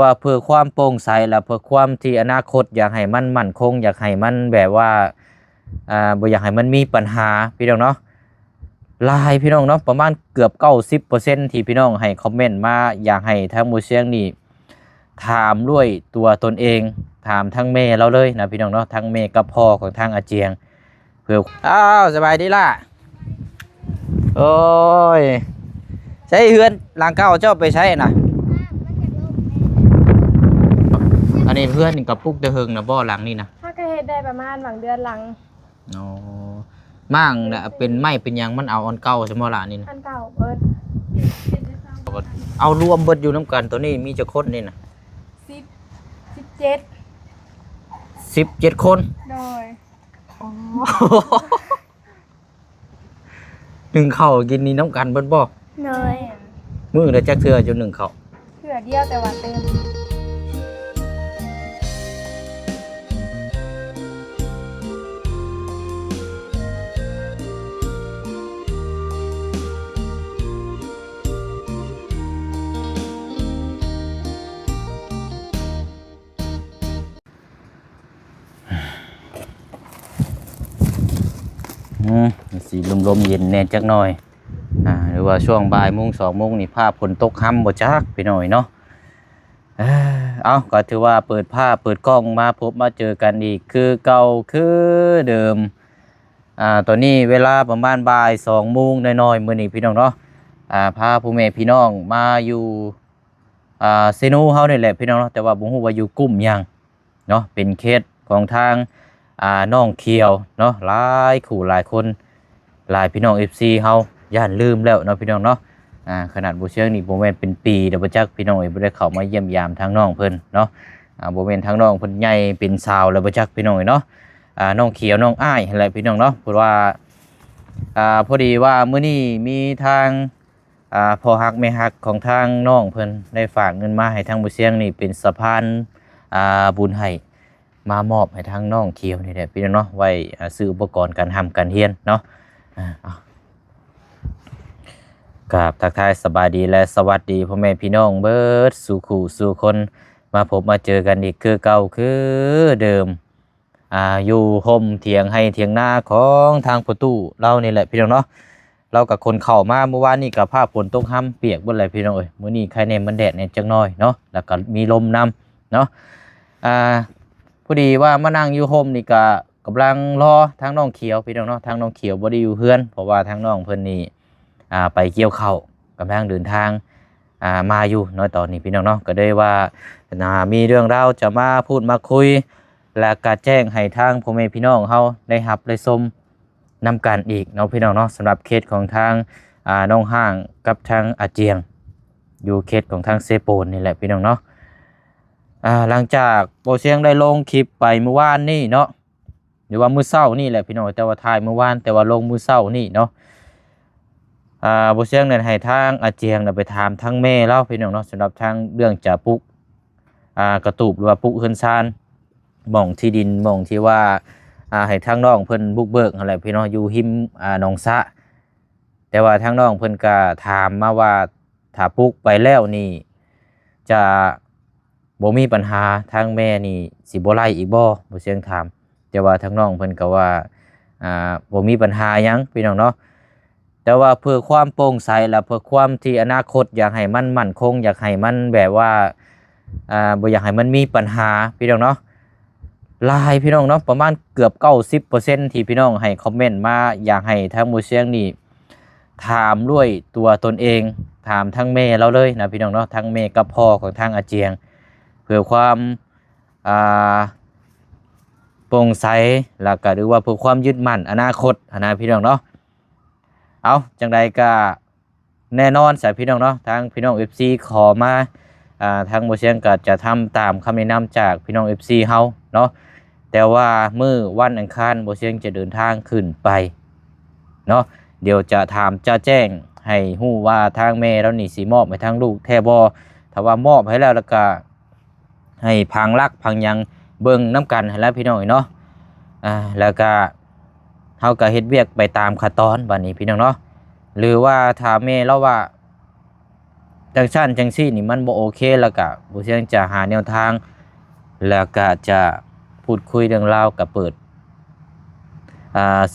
ว่าเพื่อความโปร่งใสและเพื่อความที่อนาคตอยากให้มันมั่นคงอยากให้มันแบบว่าบ่อยากให้มันมีปัญหาพี่น้องเนาะหลายพี่น้องเนาะประมาณเกือบ90%ที่พี่น้องให้คอมเมนต์มาอยากให้ทางหมู่เสียงนี่ถามด้วยตัวตนเองถามทั้งแม่เราเลยนะพี่น้องเนาะทั้งแม่กับพ่อของทางอาเจียงเพื่อสบายดีล่ะโอ้ยใช้เฮือนหลังเก่าเจ้าไปใช้น่ะอันนี้เพื่อนนี่กับปุกเดอะเฮิงนะบ่หลังนี่นะถ้าก็เฮ็ดได้ประมาณหวังเดือนหลังอ๋อมั่งน่ะเป็นไม้เป็นยังมันเอาอันเก่าใช่มั้ยล่ะนี่นะอันเก่าเบิดเอารวมเบิดอยู่น้ำกันตัวนี้มีจะคนนี่นะ17คนโดยหนึ่งข้าวกินนี่น้ำกันเบิดบ่โดยมื้อละจักเทื่อจนหนึ่งข้าวเทื่อเดียวแต่ว่าเต็มสีลมๆเย็นแน่จักหน่อยหรือว่าช่วงบ่ายโมง2โมงนี่ภาพฝนตกค่ำบ่จักไปหน่อยเนาะเอาก็ถือว่าเปิดภาพเปิดกล้องมาพบมาเจอกันอีกคือเก่าคือเดิมตอนนี้เวลาประมาณบ่าย2โมงน้อยๆมื้อนี้พี่น้องเนาะพาพ่อแม่พี่น้องมาอยู่เซโนเฮานี่แหละพี่น้องเนาะแต่ว่าบ่ฮู้ว่าอยู่กลุ่มหยังเนาะเป็นเขตของทางน้องเขียวเนาะหลายคู่หลายคนหลายพี่น้อง FC เฮาย่านลืมแล้วเนาะพี่น้องเนาะขนาดบ่เชิงนี่บ่แม่นเป็นปีเด้อบ่จักพี่น้องบ่ได้เข้ามาเยี่ยมยามทางน้องเพิ่นเนาะบ่แม่นทางน้องเพิ่นใหญ่เป็นสาวแล้วบ่จักพี่น้องเนาะน้องเขียวน้องอ้ายนั่นแหละพี่น้องเนาะเพราะว่าพอดีว่ามื้อนี้มีทางพ่อฮักแม่ฮักของทางน้องเพิ่นได้ฝากเงินมาให้ทางบ่เชียงนี่เป็นสะพานบุญให้มามอบให้ทางน้องเขียวนี่แหละพี่น้องเนาะไว้ซื้ออุปกรณ์การทำการเรียนเนาะกับทักทายสบายดีและสวัสดีพ่อแม่พี่น้องเบิดสู่คู่สู่คนมาพบมาเจอกันอีกคือเก่าคือเดิมอยู่ห่มเถียงให้เถียงหน้าของทางประตูเรานี่แหละพี่น้องเนาะเรากับคนเข้ามาเมื่อวานนี้กับผ้าฝนตกห้ำเปียกบนไหลพี่น้องเอ้ยมื้อนี้ใครเนี่ยมันแดดเนี่ยจังน้อยเนาะแล้วก็มีลมนำเนาะพอดีว่ามานั่งอยู่ห่มนี่ก็กำลังรอทางน้องเขียวพี่น้องเนาะทางน้องเขียวบ่ได้อยู่เพื่อนเพราะว่าทางน้องเพิ่นนี่ไปเกี่ยวข้าวกำลังเดินทางมาอยู่น้อยตอนนี้พี่น้องเนาะก็ได้ว่ามีเรื่องราวจะมาพูดมาคุยและก็แจ้งให้ทางพ่อแม่พี่น้องเฮาได้รับได้ชมนำกันอีกเนาะพี่น้องเนาะสำหรับเคสของทางน้องห้างกับทางอาเจียงอยู่เคสของทางเซโปนนี่แหละพี่น้องเนาะหลังจากโปรเซียงได้ลงคลิปไปเมื่อวานนี่เนาะหรือว่ามื้อเช้านี่แหละพี่น้องแต่ว่าถ่ายเมื่อวานแต่ว่าลงมื้อเช้านี่เนาะโปรเซียงเนี่ยให้ทางอาเจียงไปถามทางแม่เล่าพี่น้องเนาะสำหรับทางเรื่องจะปุกกระตูบหรือว่าปุกเฮือนซานหม่องที่ดินหม่องที่ว่าให้ทางน้องเพิ่นบุกเบิกอะไรพี่น้องอยู่หิมหนองสะแต่ว่าทางน้องเพิ่นก็ถามมาว่าถ้าปุกไปแล้วนี่จะบ่มีปัญหาทางแม่นี่สิบ่ไล่อีกบ่เสียงถามแต่ว่าทางน้องเพิ่นก็ว่าบ่มีปัญหาหยังพี่น้องเนาะแต่ว่าเพื่อความโปร่งใสและเพื่อความที่อนาคตอยากให้มันมั่นคงอยากให้มันแบบว่าบ่อยากให้มันมีปัญหาพี่น้องเนาะหลายพี่น้องเนาะประมาณเกือบ90%ที่พี่น้องให้คอมเมนต์มาอยากให้ทางหมู่เสียงนี่ถามด้วยตัวตนเองถามทั้งแม่เราเลยนะพี่น้องเนาะทั้งแม่กับพ่อของทางอาเจียงเพื่อความโปร่งใสแล้วก็หรือว่าเพื่อความยึดมั่นอนาคตนะพี่น้องเนาะเอาจังใดก็แน่นอนสายพี่น้องเนาะทางพี่น้อง FC ขอมาทางหมู่เสียงก็จะทำตามคำแนะนำจากพี่น้อง FC เฮาเนาะแต่ว่ามื้อวันอังคารหมู่เสียงจะเดินทางขึ้นไปเนาะเดี๋ยวจะแจ้งให้ฮู้ว่าทางแม่เรานี่สิมอบให้ทางลูกแท้บ่ถ้าว่ามอบให้แล้วก็ให้พังรักพังยังเบิ่งน้ำกันให้แล้วพี่น้องเนาะแล้วก็เฮาก็เฮ็ดเวียกไปตามขั้นตอนบัดนี้พี่น้องเนาะหรือว่าถ้าแม่เราว่าแ จังซั่นจังซี่นี่มันบ่โอเคแล้วก็บ่เสียงจะหาแนวทางแล้วก็จะพูดคุยเรื่องราวก็เปิด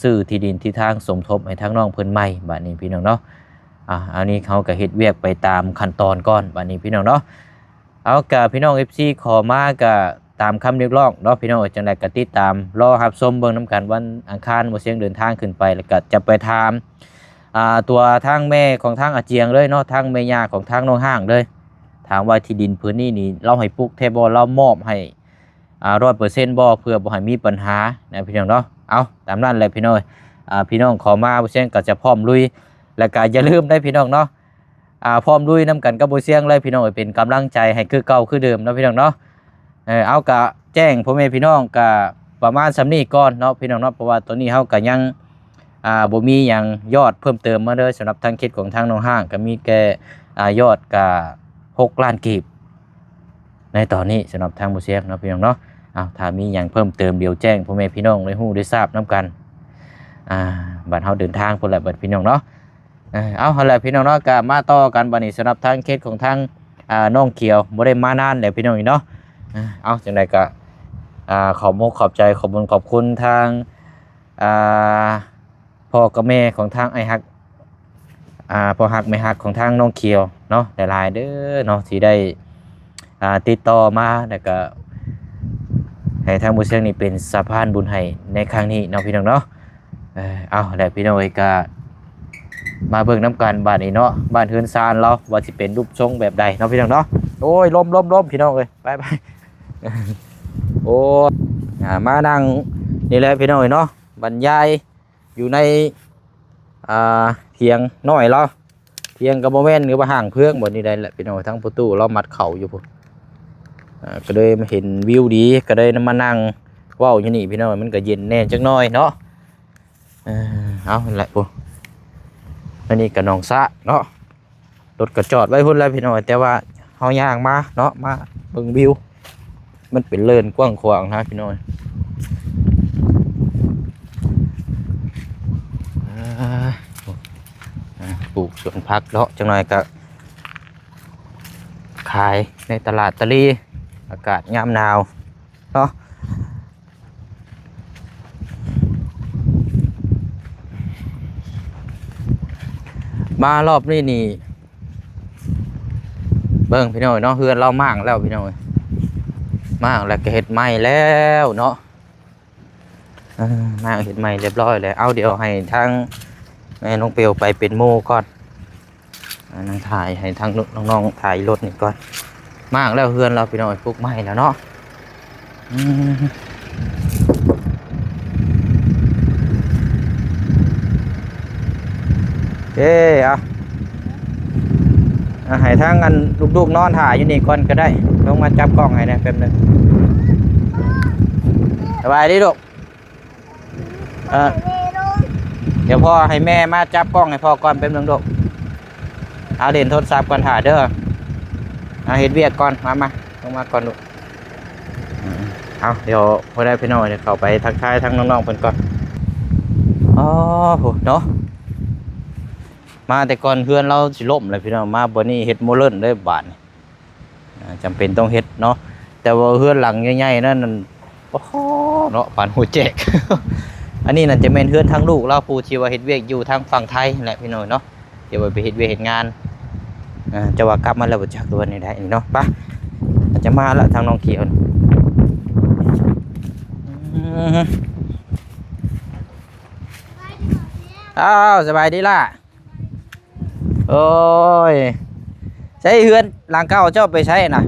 ซื้อที่ดินที่ทางสมทบให้ทางน้องเพิ่นใหม่บัดนี้พี่น้องเนาะอันนี้เขาก็เฮ็ดเวียกไปตามขั้นตอนก่อนบัดนี้พี่น้องเนาะเอากะพี่น้อง FC ขอมาก็ตามคำเรียกร้องเนาะพี่น้องจังได๋ก็ติดตามรอรับชมเบิ่งนํกันวันอังคารบ่เสียงเดินทางขึ้นไปแล้วก็จะไปถามตัวทางแม่ของทางอาเจียงเลยเนาะทางแม่ย่าของทางน้องห้างเลยถามว่าที่ดินพื้นนี้นี่เราให้ปลูกแท้บ่เรามอบให้100% บ่เพื่อบ่ให้มีปัญหานะพี่น้องเนาะเอาตามนั้นเลยพี่น้องพี่น้องขอมาบ่เสียงก็จะพร้อมลุยแล้วก็อย่าลืมได้พี่น้องเนาะพร้อมลุยนํกันกับบ่เสียงเลยพี่น้องเป็นกำลังใจให้คือเก่าคือเดิมเนาะพี่น้องเนาะเอาก็แจ้งพ่อแม่พี่น้องก็ประมาณส่ำนี้ก่อนเนาะพี่น้องเนาะเพราะว่าตอนนี้เฮาก็ยังบ่มีหยังยอดเพิ่มเติมมาเลยสำหรับทางเขตของทางน้องห้างก็มีแค่ยอดก็6 ล้านกีบในตอนนี้สำหรับทางบ่เสียงเนาะพี่น้องเนาะถ้ามีหยังเพิ่มเติมเดี๋ยวแจ้งพ่อแม่พี่น้องได้ฮู้ได้ทราบนํกันบัดเฮาเดินทางพุ่นแหละบัดพี่น้องเนาะเอาหั่นแหละพี่น้องเนาะก็มาต่อกันบัดนี้สำหรับทางเขตของทางน้องเขียวบ่ได้มานานแล้วพี่น้องเนาะเอาจังได๋ก็ขอบมุกขอบใจขอบบุญขอบคุณทางพ่อกับแม่ของทางไอ้ฮักพ่อฮักแม่ฮักของทางน้องเขียวเนาะหลายๆเด้อเนาะที่ได้ติดต่อมาแล้วก็ให้ทางบ่เสียงนี่เป็นสะพานบุญให้ในครั้งนี้เนาะพี่น้องเนาะเอาแล้วพี่น้องก็มาเบิ่งน้ำกันบ้านนี้เนาะบ้านเฮือนซานเราว่าสิเป็นรูปทรงแบบใดเนาะพี่น้องเนาะโอ้ยล้มพี่น้องเอ้ยไปโอ้มานั่งนี่แหละพี่น้องเนาะบรรยายอยู่ในเถียงน้อยเราเถียงกับโมเมนต์หรือว่าห่างเพื่องบนนี้ได้แหละพี่น้องทั้งประตูเรามัดเข่าอยู่พุ่นก็เลยมาเห็นวิวดีก็เลยมานั่งว้าวอยู่นี่พี่น้องมันก็เย็นแน่จังน้อยเนาะเอาแหละพุ่นอันนี้กับน้องสะเนาะรถก็จอดไว้พุ่นแล้วพี่น้องแต่ว่าเฮาย่างมาเนาะมาเบิ่งวิวมันเป็นเลินกว้างขวางนะพี่น้องปลูกสวนผักเนาะจังหน่อยก็ขายในตลาดตะลีอากาศยามหนาวเนาะมารอบนี้นี่เบิ่งพี่น้อยเนาะเฮือนเรามากแล้วพี่น้อยมากแล้วก็เห็ดใหม่แล้วเนาะมากเห็ดใหม่เรียบร้อยแล้วเอาเดี๋ยวให้ทางแม่น้องเปียวไปเป็นโม่ก่อนนั่งถ่ายให้ทางน้องๆถ่ายรถนี่ก่อนมากแล้วเฮือนเราพี่น้อยปลูกใหม่แล้วเนาะให้ทางกันลูกๆนอนถ่ายอยู่นี่ก่อนก็ได้ลงมาจับกล้องให้นะแป๊บนึงสบายดีลูกเดี๋ยวพ่อให้แม่มาจับกล้องให้พ่อก่อนแป๊บนึงลูกเอาเด่นโทรศัพท์ก่อนถ่ายเด้อเห็นเวียกก่อนมาลงมาก่อนลูกเอาเดี๋ยวพอได้พี่น้อยเดี๋ยวเข้าไปทักทายทั้งน้องๆเพิ่นก่อนอ๋อโหเนาะมาแต่ก่อนเพื่อนเราสิล่มเลยพี่น้องมาบนนี้เฮ็ดโมเลนได้บาทจำเป็นต้องเฮ็ดเนาะแต่ว่าเพื่อนหลังใหญ่ๆนั่นโอ้โหเนาะปานหูแจก อันนี้นั่นจะเป็นเพื่อนทั้งลูกเราผู้ที่ว่าเฮ็ดเวียกอยู่ทางฝั่งไทยแหละพี่น้องเนาะเดี๋ยวไปเฮ็ดเวียกเฮ็ดงานจะว่ากลับมาแล้วบ่จักตัวนี้ได้เนาะป่ะจะมาแล้วทางน้องเขียวอ้าวสบายดีล่ะโอ้ยใช้เฮือนหลังเก่าเจ้าไปใช้น่ะ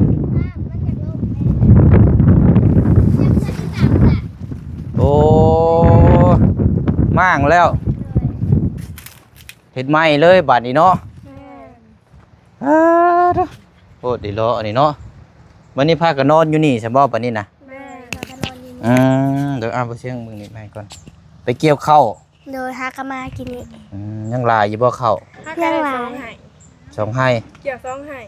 โอ้มั่งแล้วเห็ดไหมเลยบาดนี้เนาะโอ้ดีล้ออันนี้เนาะวันนี้พากันนอนอยู่นี่ใช่บ่ปะนี่นะเดี๋ยวเอาไปเชียงมึงนี่ไปก่อนไปเกี่ยวข้าวโดยฮากามากินนี่ยังลายอยู่บ่ข้าวยังหลายสองให้เกี่ยว2ให้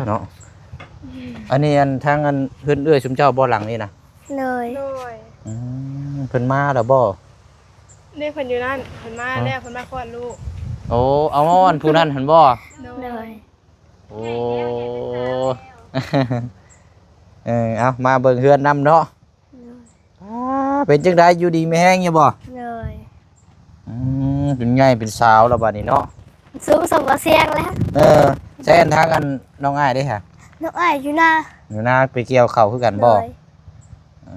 เนาะอันนี้อันทางอันเพื่อนเอื้อยชุมเจ้าบ่หลังนี่นะเลยเพิ่นมาแล้วบ่นี่เพิ่นอยู่นั่นเพิ่นมาแล้วเพิ่นมาคลอดลูก โอ้เอาอันผู้นั้นหั่นบ่ โดย โอ้ เอามาเบิ่งเฮือนนำเนาะเป็นจังไดอยู่ดีไม่แห้งอยู่บ่ โดย เป็นไงเป็นสาวแล้วบัดนี้เนาะ สูงสมกับเสียงแล้ว แจ้นทางกันน้องอ้ายเด้ค่ะ นกอ้ายอยู่หน้า อยู่นาไปเกี่ยวข้าวคือกันบ่ โดย อื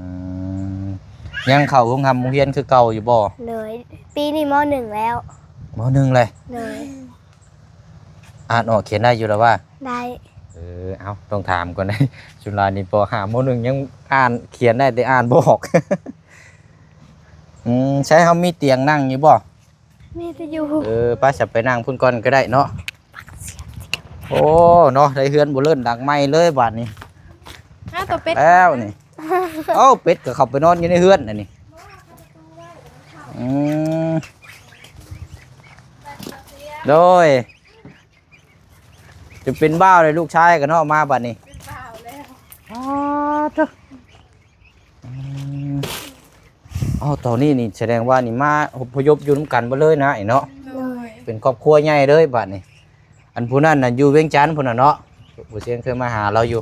มยังเข้าโรงทำโรงเรียนคือเก่าอยู่บ่ เลยปีนี้ม .1 แล้ว มหนึ่งเลย เลย อ่านออกเขียนได้อยู่แล้วว่า ได้ เอาต้องถามก่อนนะ จุฬานี่ปห้ามหนึ่งยังอ่านเขียนได้แต่อ่านบ่ออก ใช้เขามีเตียงนั่งอยู่บ่ มีแต่อยู่ ป้าจะไปนั่งพุ่นก่อนก็ได้เนาะโอ้เนาะได้เฮือนบ่เลิ่นดังไม้เลยบาดนี้ ตัวเป็ด แล้วนี่ เอ้าเป็ดก็เข้าไปนอนอยู่ในเฮือนน่ะนี่โดยจะเป็นบ้าวเลยลูกชายกันเนาะมาบัดนี้ เป็นบ่าวแล้ว อ๋อตอนนี้นี่แสดงว่านี่มาอพยพอยู่นำกันบ่เลยนะไอ้เนาะ โดย เป็นครอบครัวใหญ่เลยบัดนี้อันผู้นั้นน่ะอยู่เวียงจันทน์พุ่นน่ะเนาะผู้เสียงเคยมาหาเราอยู่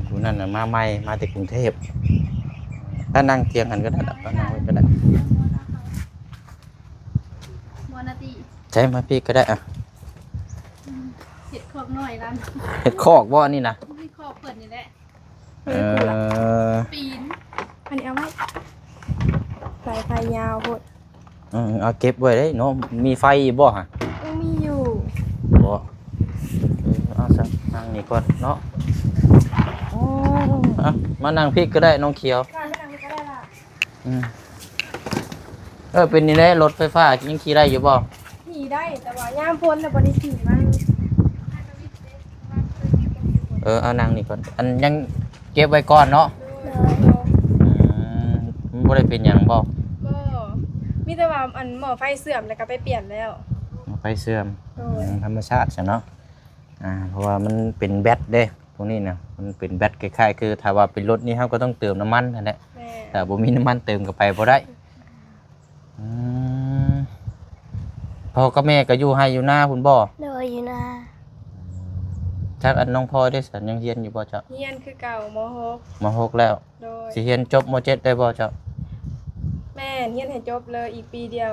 ผู้นั้นน่ะมาใหม่มาจากกรุงเทพถ้านั่งเตียงกันก็ได้ล่ะก็นั่งไว้ก็ได้ มอนาติ ใช้มาพี่ก็ได้อ่ะ เห็ดขอบหน่อยร้าน เฮ็ดคอกบ่นี่นะ ที่ขอบเปิดนี่แหละ เออ ปีน อันนี้เอาไว้สายไฟยาวโพด เอาเก็บไว้ได้เนาะมีไฟบ่ฮะ ยังมีอยู่ บ่เอาซะนั่งนี่ก่อนเนาะอ่ะมานั่งพี่ก็ได้น้องเขียว การไม่ทำก็ได้ล่ะ เป็นนี่แหละรถไฟฟ้ายังขี่ได้อยู่บ่ ขี่ได้แต่ว่าย่ามพ้นแล้วบริขี่มัน เอานั่งนี่ก่อนอันยังเก็บไว้ก่อนเนาะ บ่ได้เป็นหยังบ่ ก็มีแต่ว่าอันหม้อไฟเสื่อมแล้วก็ไปเปลี่ยนแล้ว ไฟเสื่อม โดย ธรรมชาติซะเนาะเพราะว่ามันเป็นแบตเด้พวกนี้น่ะมันเป็นแบตคล้ายๆคือถ้าว่าเป็นรถนี่เฮาก็ต้องเติมน้ำมันนั่นแหละ แม่ แต่บ่มีน้ำมันเติมก็ไปบ่ได้พ่อกับแม่ก็อยู่ให้อยู่หน้าพุ่นบ่ โดยอยู่หน้า จักอันน้องพ่อได้สันยังเรียนอยู่บ่เจ้า เฮียนคือเก่ามหก มหกแล้ว โดย สิเรียนจบมเจ็ดได้บ่เจ้า แม่เฮียนให้จบเลยอีกปีเดียว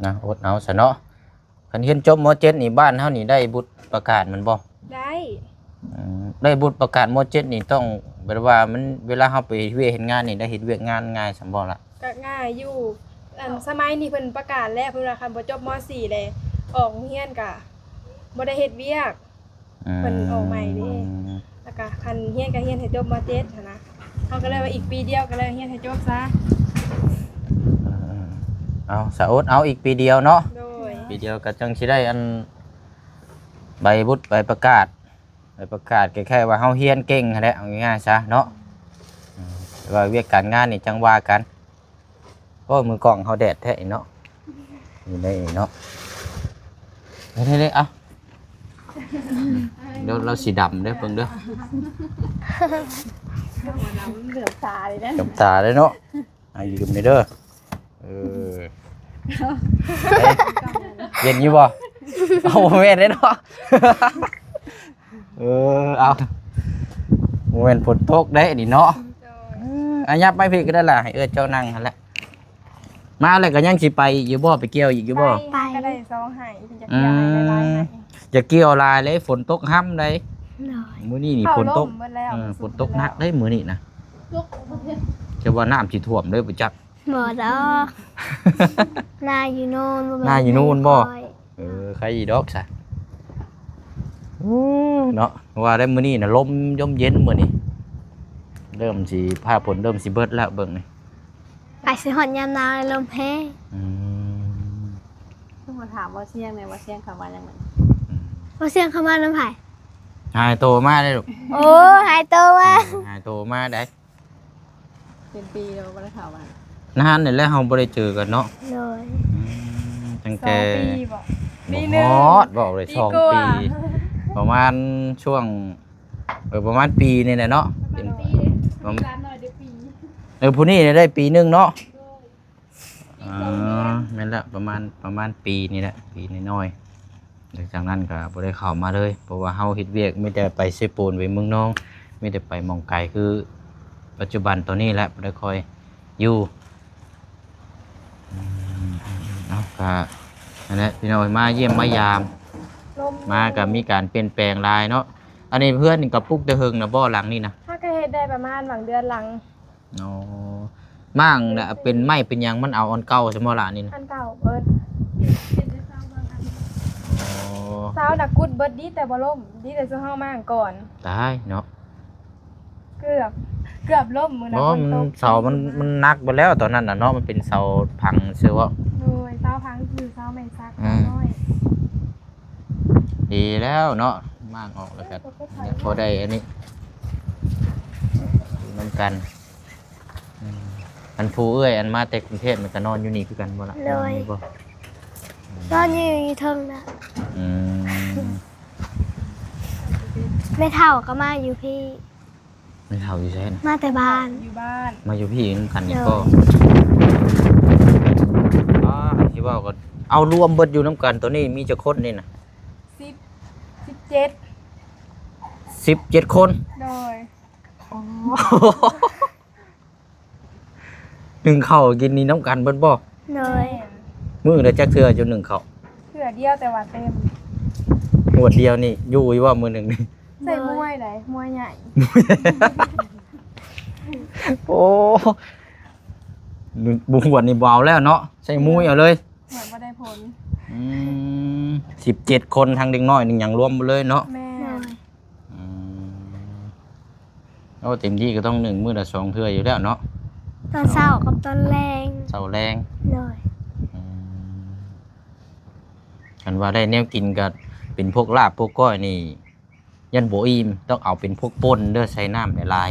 นะอดเอาซะเนาะคันเรียนจบมเจ็ดนี่บ้านเฮานี่ได้บุตรประกาศมันบ่ ได้ ได้บุตรประกาศมเจ็ดนี่ต้องแบบว่ามันเวลาเฮาไปเฮ็ดเฮ็ดงานนี่ได้เฮ็ดเวียกงานง่ายสำบ่ล่ะ ก็ง่ายอยู่อันสมัยนี้เพิ่นประกาศแล้วเพิ่นว่าคันบ่จบม .4 เลยออกเฮียนก็บ่ได้เฮ็ดเวียก เพิ่นออกใหม่เด้ แล้วก็คันเฮียนก็เฮียนให้จบม .7 หั้นนะเขาก็เลยว่าอีกปีเดียวก็เลยเฮียนให้จบซะ เอาสะอดเอาอีกปีเดียวเนาะ โดย ปีเดียวก็จังสิได้อันใบบุตรใบประกาศแค่ว่าเฮาเฮียนเก่งนั่นแหละเอาง่ายๆซะเนาะแต่ว่าเวียกการงานนี่จังว่ากันโอ้ยมือกล้องเฮาแดดแท้เนาะนี่ได้เนาะเด้ๆเอาเดี๋ยวเราสีดำเด้อเพิ่งเด้อ เหลือบตาเลยนะ จมตาเลยเนาะอายืมนี่เด้อเฮ้ยเย็นอยู่บ่เอาโมเมนต์เลยเนาะเอาโมเมนต์ฝนตกได้นี่เนาะ โดย อายับไม่พี่ก็ได้ล่ะให้เจ้านั่งหั่นแหละมาแล้วก็ยังสิไปอยู่บ่ไปเกี่ยวอีกอยู่บ่ ไปก็ได้ซองให้เพิ่นจะเกี่ยวให้หลายๆให้ อย่าเกี่ยวลายเลยฝนตกห้ำเลย โดย มื้อนี้นี่ เข้า ฝนต ล่ ก มหมดแล้ว ฝนตกหนักเลยมื้อนี้นะ ลูก จะว่าน้ำสิท่วมเลยบ่จัก บ่ดอกหน้าอยู่โน่นบ่แม่ หน้าอยู่นู่นบ่ คอย ใครอีดอกซะเนาะว่าได้มื้อนี้น่ะลมยมเย็นมื้อนี้เริ่มสิผ้าฝนเริ่มสิเบิดแล้วเบิ่งนี่ ไปสิฮอดยามหนาวลมแห้ง ต้องมาถามว่าเสี่ยงไหนว่าเสี่ยงคำว่ายังไง บ่เสียงเข้ามาน้ำไผ หายโตมาได้ลูก โอ้หายตัวว่ะ หายโตมาได้ เป็นปีเราไม่ได้ถามว่าน านนี่แหล้วเฮาบ่ได้เจอกันเนาะ โดย ตั้ง สอ แต่ งปีบ่ปี บ่ หนึง ฮอดบอกเลย ปี 2 กว่า ปี ประมาณช่วงประมาณปีนี่แหละเนาะเป็น ปีเลยร้านหน่อยเดี๋ยวปี ผู้นี้เนี่ยได้ปีหนึงเนาะ อ๋อแม่นละประมาณปีนี่แหละปีน้อยๆหลังจากนั้นก็บ่ได้เข้ามาเลยเพราะว่าเฮาเฮ็ดเวียกมีแต่ไปเซโปนไปเมืองนองมีแต่ไปหม่องไกลคือปัจจุบันตอนนี้แหละบ่ได้ค่อยอยู่เนาะก็นั่นแหละพี่น้องมาเยี่ยมมายาม ลม มาก็มีการเปลี่ยนแปลงหลายเนาะอันนี้เพื่อนนี่ก็ปลูกแต่เฮิงนะบ่หลังนี่นะ ถ้าก็เฮ็ดได้ประมาณหวังเดือนหลัง อ๋อมั่งน่ะเป็นไม้เป็นหยังมันเอาอันเก่าใช่บ่ล่ะนี่นะ อันเก่าเบิด อ๋อ เสาดักกุดเบิดดีแต่บ่ล่มดีแต่ซุเฮามาก่อน ตายเนาะ เกือบล่มมื้อนั้น บ่ ฝ มัน ตก เสามันหนักไปแล้วตอนนั้นน่ะเนาะมันเป็นเสาพังเชื่อว่า โดยเสาพังคือเสาไม้ซัก อืม น้อย ดีแล้วเนาะมากออกแล้วก็เนี่ยพอได้อันนี้นำกันอันผู้เอ้ยอันมาแต่กรุงเทพมันก็นอนอยู่นี่คือกันบ่ล่ะนอนอยู่บ่ นอนอยู่เทิงนะ อืม ไม่เท่าก็มาอยู่พี่ ไม่เท่าอยู่ใช่นะ มาแต่บ้าน อยู่บ้าน มาอยู่พี่นำกันนี่ เนอะ ก็ที่ว่าก็เอารวมเบิดอยู่น้ำกันตัวนี้มีจะคนนี่นะ 17 17 คน โดย หนึ่งข้าวกินนี่น้ำกันเบิดบ่ เล โด ย ย มื้อละจักเทื่อจนหนึ่งข้าว เผื่อเดียวแต่ว่าเต็ม หมวดเดียวนี่อยู่อีว่ามื้อหนึงนี่ ใส่มวยไหนมวยใหญ่ โอ้บุหวดนี่บ่เอาแล้วเนาะใส่มุ้ยเอาเลย เหมือนบ่ได้ผล 17 คนทางเด็กน้อยหนึงอย่างรวมหมดเลยเนาะ แม่ เลย อืมโอ้เต็มที่ก็ต้อง1มื้อละ2เทื่ออยู่แล้วเนาะ ตอนเช้ากับตอนแรง เช้าแรง เลย กันว่าได้แนวกินก็เป็นพวกลาบพวกก้อยนี่ยันโบอิ่มต้องเอาเป็นพวกป่นเด้อใส่น้ำหลาย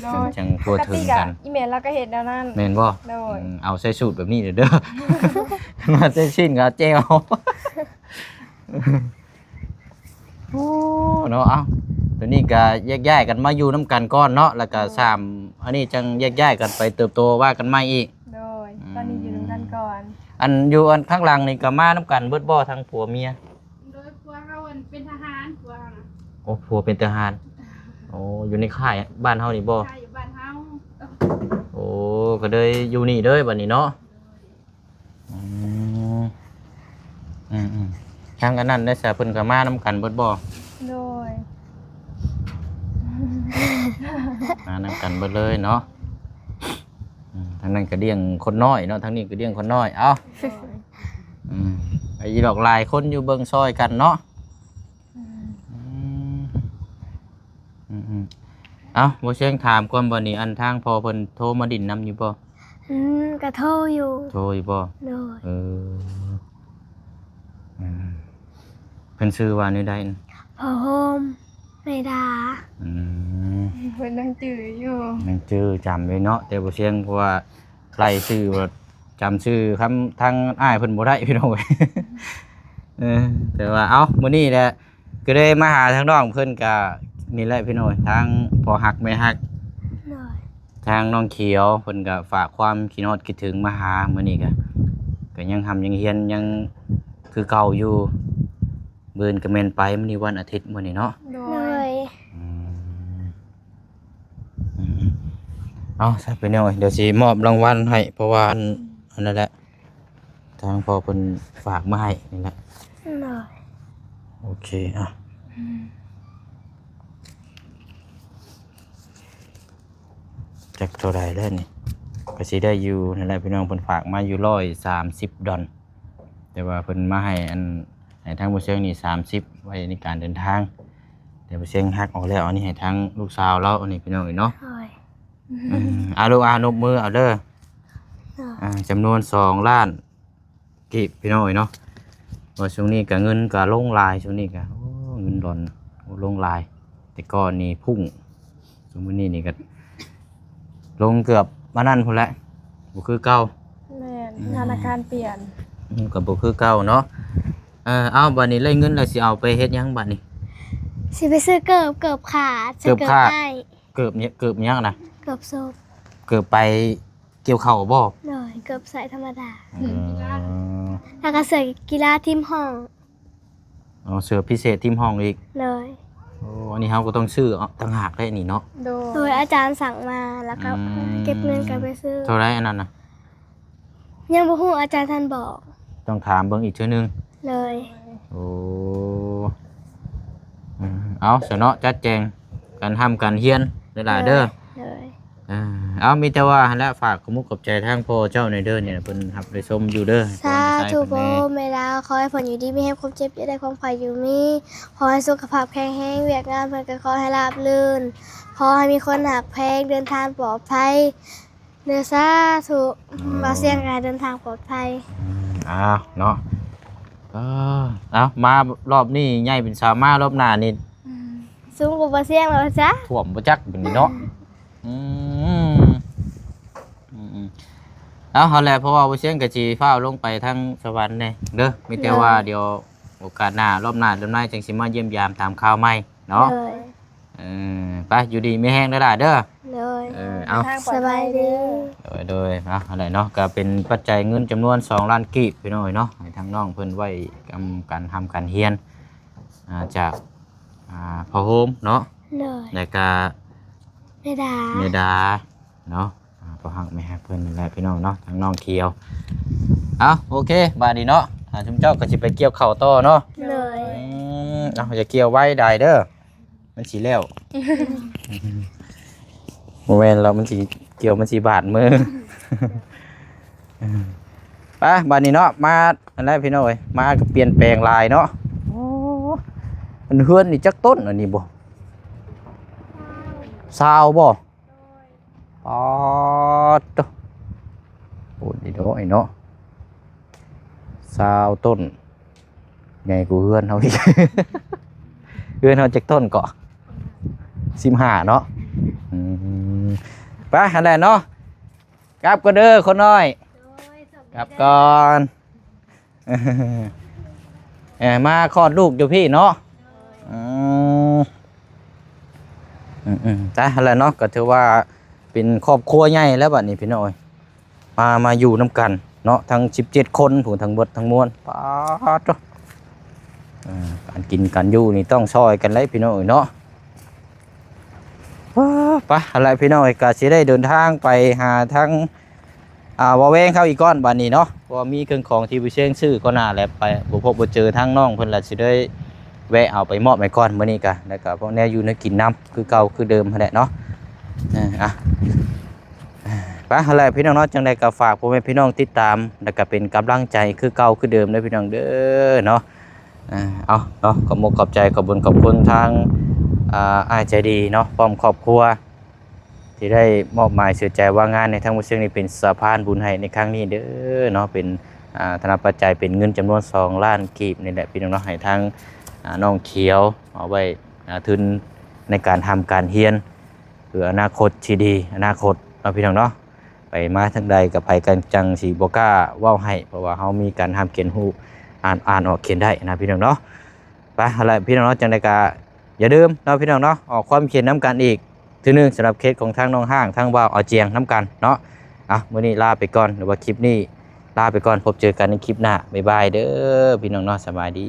โด ๆ ย จังทั่วถึงกัน อีเมลเราก็เห็นแล้วนั่น แม่นบ่ โดย เอาใส่สูตรแบบนี้เด้อ มาใส่ชิ้นก็เอาแจ้วโอ้เนาะเอาตัวนี้ก็แยกย้ายกันมาอยู่น้ำกันก่อนเนาะแล้วก็สามอันนี้จังแยกย้ายกันไปเติบโตว่ากันใหม่อีก โดยตอนนี้อยู่ด้วยกันก่อน อันอยู่อันข้างหลังนี่ก็มาน้ำกันเบิดบ่ทั้งผัวเมีย โดยผัวเฮาเป็นทหารผัวเฮาน่ะ โอ้ผัวเป็นทหารโอ้อยู่ในค่ายบ้านเฮานี่บ่ ชายอยู่บ้านเฮา โอ้ก็เลยอยู่นี่เด้อบัดนี้เนาะอืมทางอันนั้นได้ซะเพิ่นก็มานำกันเบิดบ่ โดย มานำกันเบิดเลยเนาะทางนั้นก็เลี้ยงคนน้อยเนาะทางนี้ก็เลี้ยงคนน้อยเอ้า โดย ไอ้ดอกลายคนอยู่เบิ่งซอยกันเนาะเอ้าบ่เชิงถามก่อนบ่นี่อันทางพอเพิ่นโทรมาดินนำอยู่บ่ กระโทรอยู่ โทรอยู่บ่ เลย เออเพิ่นชื่อว่านี่ได้นะ พอโฮมไม่ดา อืม เพิ่นยังจื้ออยู่ ยังชื่อจำไว้เนาะแต่บ่เชียงเพราะว่าไล่ชื่อว่าจำชื่อคำทางอ้ายเพิ่นบ่ได้พี่น้องเอ้ย แต่ว่าเอ้ามื้อนี้แหละก็ได้มาหาทางน้องเพิ่นก็นี่แหละพี่น้องทางพอฮักแม่ฮัก เลย ทางน้องเขียวเพิ่นก็ฝากความคิดฮอดคิดถึงมาหามื้อนี้ก็ยังทำยังเฮียนยังคือเก่าอยู่เบิ่นก็แม่นไปมื้อนี้วันอาทิตย์มื้อนี้เนาะ โด เลย ย เอาซะไปหน่อยเดี๋ยวสิมอบรางวัลให้เพราะว่าอันนั้นแหละทางพ่อเพิ่นฝากมาให้นี่แหละ เลย โอเคอ่ะจักเท่าใดแล้วนี่ก็สิได้อยู่นั่นแหละพี่น้องเพิ่นฝากมาอยู่$130แต่ว่าเพิ่นมาให้ให้ทางผู้เชี่ยวนี่30ไว้ในการเดินทางแต่ผู้เชี่ยวฮักออกแล้วอันนี้ให้ทางลูกสาวเราอันนี้พี่น้องเนาะ เลย เอาลูกนบมือเอาเด้อ เลย จำนวน2 ล้านกีบพี่น้อยเนาะว่าช่วงนี้ก็เงินก็ลงลายช่วงนี้ก็เงินดอนลงลายแต่ก่อนนี่พุ่งช่วงนี้นี่ก็ลงเกือบมานั่นพุ่นแหละบ่คือเก่า แม่นสถานการณ์เปลี่ยน ก็บ่คือเก่าเนาะเอาบัดนี้ได้เงินแล้วสิเอาไปเฮ็ดหยังบัดนี้ สิไปซื้อเกิบขาด เกิบขาด ได้ เกือบเนี่ยเกือบหยังนะ เกิบศพ เกือบไป เกี่ยวข้าวบ่ โดยเกือบใส่ธรรมดา อ๋อ แล้วก็เสือกีฬาทีมห้อง เอาเสื้อพิเศษทีมห้องอีก เลย โอ้อันนี้เฮาก็ต้องซื้อต่างหากได้นี่เนาะ โดยอาจารย์สั่งมาแล้วก็เก็บเงินกันไปซื้อ เท่าไรอันนั้นน่ะ ยังบ่ฮู้อาจารย์ท่านบอก ต้องถามเบิ่งอีกเทื่อนึง เลย โอ้เอาซะเนาะจัดแจงการทำการเฮียนหลายๆเด้อ เลย เอามีแต่ว่าหั่นแหละฝากขอมุกขอบใจทางพ่อเจ้าในอยเด้อเนี่ยเพิ่นรับได้ชมอยู่เด้อ สาธุโบเมลาขอให้ผลอยู่ดีมีให้ความเจ็บอย่าได้ความไข่อยู่มีขอให้สุขภาพแข็งแรงเวียกงานเพิ่นก็ขอให้ราบรื่นขอให้มีคนหักแพงเดินทางปลอดภัยเด้อสาธุมาเสี่ยงกายเดินทางปลอดภัย อ้าวเนาะเอามารอบนี้ใหญ่เป็นสาวมารอบหน้านี่ สูงกว่าบ่เสี่ยงแล้วจ้ะ ท่วมบ่จักเป็นนี่เนาะเอาแหละเพราะว่าบ่เสียงก็สิฟ้าวลงไปทางสวรรค์แน่เด้อมีแต่ว่าเดี๋ยวโอกาสหน้ารอบหน้าจังสิมาเยี่ยมยามตามข่าวใหม่เนาะ เลย ไปอยู่ดีไม่แห้งเด้อล่ะเด้อ เลย เอา สบายดี โดยอะไรเนาะก็เป็นปัจจัยเงินจำนวน2ล้านกีบพี่น้อยเนาะให้ทางน้องเพิ่นไว้กำการทำการเฮียนจากพ่อโฮมเนาะ เลย แล้วก็ เมดา เมดาเนาะพ่อฮักแม่ฮักเพิ่นและพี่น้องเนาะทางน้องเคียวเอาโอเคบาดนี้เนาะชุมเจ้าก็สิไปเกี่ยวข้าวต่อเนาะ เลย เอาอย่าเกี่ยวไว้ได้เด้อมันสิแล้วโมเมนต์เรามันสิเกี่ยวมันสิบาดมือ ไปบาดนี้เนาะมาอันแรกพี่น้อยมาก็เปลี่ยนแปลงลายเนาะมันเฮือนนี่จักต้นอันนี้บ่ซาวบ่อ๋อตโอ้ดีเนาะไอ้เนาะซาวต้นไงกูเฮือนเฮาอีก เฮือนเฮาจักต้นเกาะ15เนาะไปอันแรกเนาะกลับก็เด้อคนน้อยกลับก่อนมาคลอดลูกอยู่พี่เนาะแต่อะไรเนาะก็ถือว่าเป็นครอบครัวใหญ่แล้วบัดนี้พี่น้อยมาอยู่น้ำกันเนาะทั้ง17คนผู้ทั้งหมดทั้งมวลป๊าดเนาะการกินการอยู่นี่ต้องซอยกันเลยพี่น้อยเนาะไปอะไรพี่น้อยก็สิได้เดินทางไปหาทั้งวาเวงเข้าอีกก้อนบัดนี้เนาะเพราะมีเครื่องของที่วิเชียงซื้อก็น่าแหละไปบ่พบบ่เจอทั้งน้องเพิ่นละสิได้แวะเอาไปมอบให้ก่อนมื้อนี้กะแล้วก็พวกแนวอยู่ในกินน้ำคือเก่าคือเดิมนั่นแหละเนาะไปอะไรพี่น้องเนาะจังได๋ก็ฝากพ่อแม่พี่น้องติดตามแล้วก็เป็นกำลังใจคือเก่าคือเดิมเด้อพี่น้องเด้อเนาะเอาเนาะขอบคุณขอบใจขอบคุญขอบคุณทางอ้ายใจดีเนาะพร้อมครอบครัวที่ได้มอบหมายเสียใจว่างานในทั้งหมดซึ่งนี่เป็นสะพานบุญให้ในครั้งนี้เด้อเนาะเป็นธนปัจจัยเป็นเงินจำนวน2ล้านกีบนี่แหละพี่น้องเนาะให้ทางน้องเขียวเอาไว้ทุนในการทำการเฮียนเพื่ออนาคตที่ดีอนาคตเราพี่น้องเนาะไปมาทางใดกับไปกันจังสีบ่กล้าเว้าให้เพราะว่าเฮามีการทำเขียนฮู้อ่านออกเขียนได้นะพี่น้องเนาะไปอะไรพี่น้องเนาะจังได๋ก็อย่าลืมเนาะพี่น้องเนาะออกความเขียนน้ำกันอีกทีนึงสำหรับเคสของทางน้องห้างทางบ่าวเอาเจียงน้ำกันเนาะมื้อนี้ลาไปก่อนหรือว่าคลิปนี้ลาไปก่อนพบเจอกันในคลิปหน้าบ๊ายบายเด้อพี่น้องเนาะสบายดี